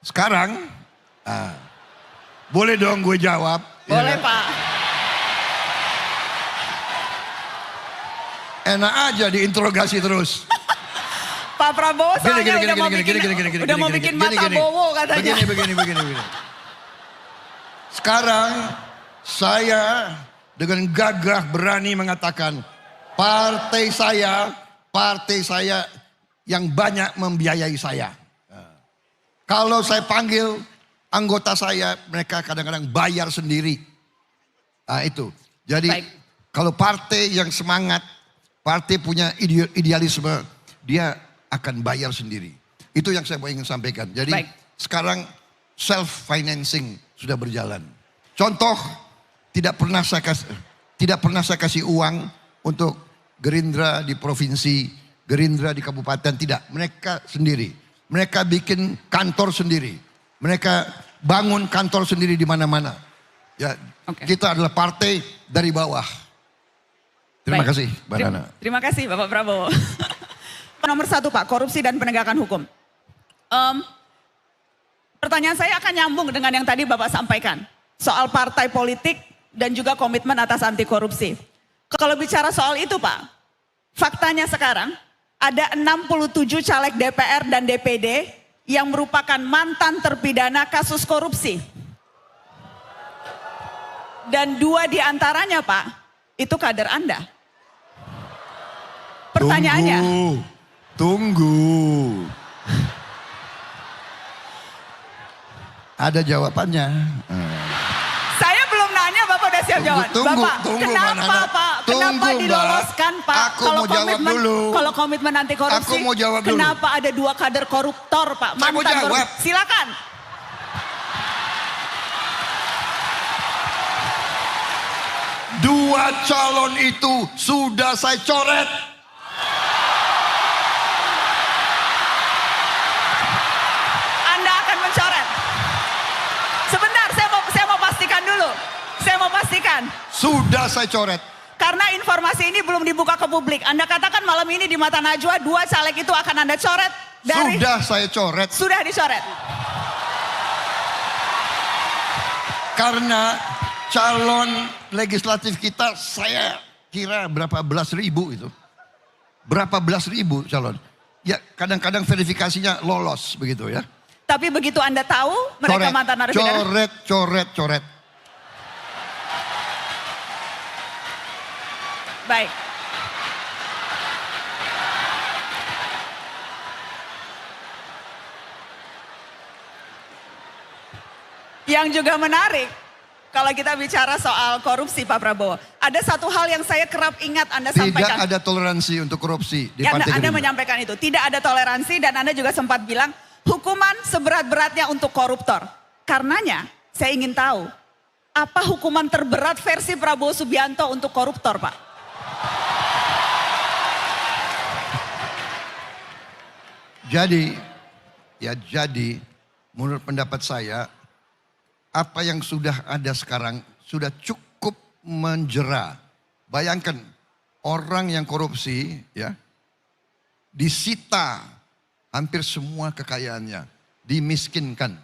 Sekarang, boleh dong gue jawab. Boleh ya. Pak. Enak aja diinterogasi terus. Pak Prabowo soalnya udah mau bikin mata bowo katanya. Begini. Sekarang saya dengan gagah berani mengatakan partai saya yang banyak membiayai saya. Kalau saya panggil anggota saya, mereka kadang-kadang bayar sendiri. Nah itu. Jadi Baik. kalau partai yang semangat, partai punya idealisme, dia akan bayar sendiri. Itu yang saya mau ingin sampaikan. Jadi Baik. sekarang self-financing sudah berjalan. Contoh, tidak pernah saya kasih uang untuk Gerindra di provinsi, Gerindra di kabupaten, tidak. Mereka sendiri. Mereka bikin kantor sendiri. Mereka bangun kantor sendiri di mana-mana. Ya, Kita adalah partai dari bawah. Terima kasih, Mbak Nana. Terima kasih Bapak Prabowo. Nomor 1 Pak, korupsi dan penegakan hukum. Pertanyaan saya akan nyambung dengan yang tadi Bapak sampaikan. Soal partai politik dan juga komitmen atas anti korupsi. Kalau bicara soal itu Pak, faktanya sekarang ada 67 caleg DPR dan DPD yang merupakan mantan terpidana kasus korupsi. Dan 2 diantaranya Pak, itu kader Anda. Pertanyaannya. Tunggu. Ada jawabannya. Saya belum nanya, Bapak udah siap jawab. Bapak, kenapa Pak? Kenapa diloloskan Pak? Aku mau jawab dulu. Kalau komitmen anti korupsi, Aku mau jawab dulu. Kenapa ada 2 kader koruptor Pak? Saya mau jawab. Silakan. Dua calon itu sudah saya coret. Anda akan mencoret. Sebentar, saya mau pastikan dulu. Saya mau pastikan. Sudah saya coret. Karena informasi ini belum dibuka ke publik. Anda katakan malam ini di mata Najwa 2 caleg itu akan Anda coret dari. Sudah saya coret. Sudah dicoret. Karena calon legislatif kita saya kira berapa belas ribu itu. Berapa belas ribu calon. Ya kadang-kadang verifikasinya lolos begitu ya. Tapi begitu Anda tahu mereka mantan narapidana. Coret. Baik. Yang juga menarik, kalau kita bicara soal korupsi Pak Prabowo, ada satu hal yang saya kerap ingat Anda sampaikan. Tidak ada toleransi untuk korupsi di Ya, Partai Anda Gerindra. menyampaikan itu, tidak ada toleransi dan Anda juga sempat bilang hukuman seberat-beratnya untuk koruptor. Karenanya saya ingin tahu, apa hukuman terberat versi Prabowo Subianto untuk koruptor Pak? Jadi menurut pendapat saya, apa yang sudah ada sekarang sudah cukup menjera. Bayangkan orang yang korupsi ya disita hampir semua kekayaannya, dimiskinkan.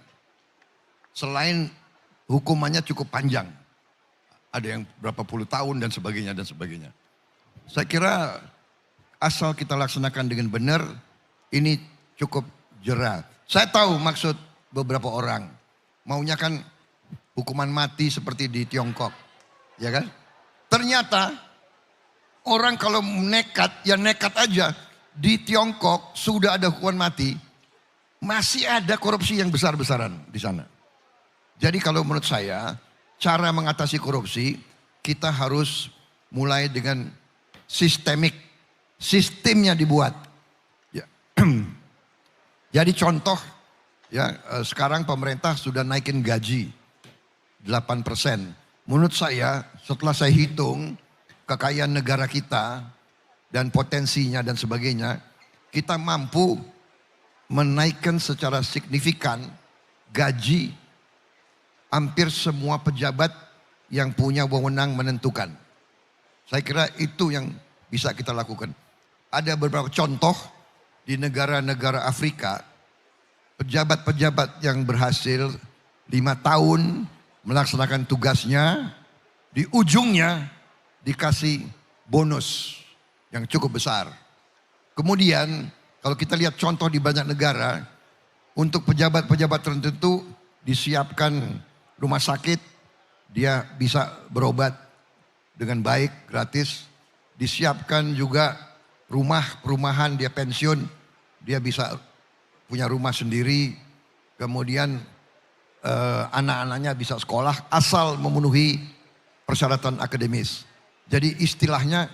Selain hukumannya cukup panjang. Ada yang berapa puluh tahun dan sebagainya. Saya kira asal kita laksanakan dengan benar, ini cukup jera. Saya tahu maksud beberapa orang. Maunya kan hukuman mati seperti di Tiongkok. Ya kan? Ternyata orang kalau nekat, ya nekat aja. Di Tiongkok sudah ada hukuman mati. Masih ada korupsi yang besar-besaran di sana. Jadi kalau menurut saya, cara mengatasi korupsi, kita harus mulai dengan sistemik. Sistemnya dibuat. Ya. Jadi contoh, ya sekarang pemerintah sudah naikin gaji 8%. Menurut saya setelah saya hitung kekayaan negara kita dan potensinya dan sebagainya, kita mampu menaikkan secara signifikan gaji hampir semua pejabat yang punya wewenang menentukan. Saya kira itu yang bisa kita lakukan. Ada beberapa contoh di negara-negara Afrika pejabat-pejabat yang berhasil 5 tahun melaksanakan tugasnya, di ujungnya dikasih bonus yang cukup besar. Kemudian kalau kita lihat contoh di banyak negara, untuk pejabat-pejabat tertentu disiapkan rumah sakit, dia bisa berobat dengan baik, gratis. Disiapkan juga perumahan, dia pensiun, dia bisa punya rumah sendiri. Kemudian anak-anaknya bisa sekolah asal memenuhi persyaratan akademis. Jadi istilahnya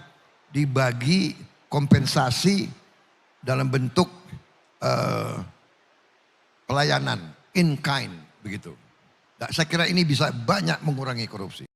dibagi kompensasi dalam bentuk pelayanan in kind begitu. Nah, saya kira ini bisa banyak mengurangi korupsi.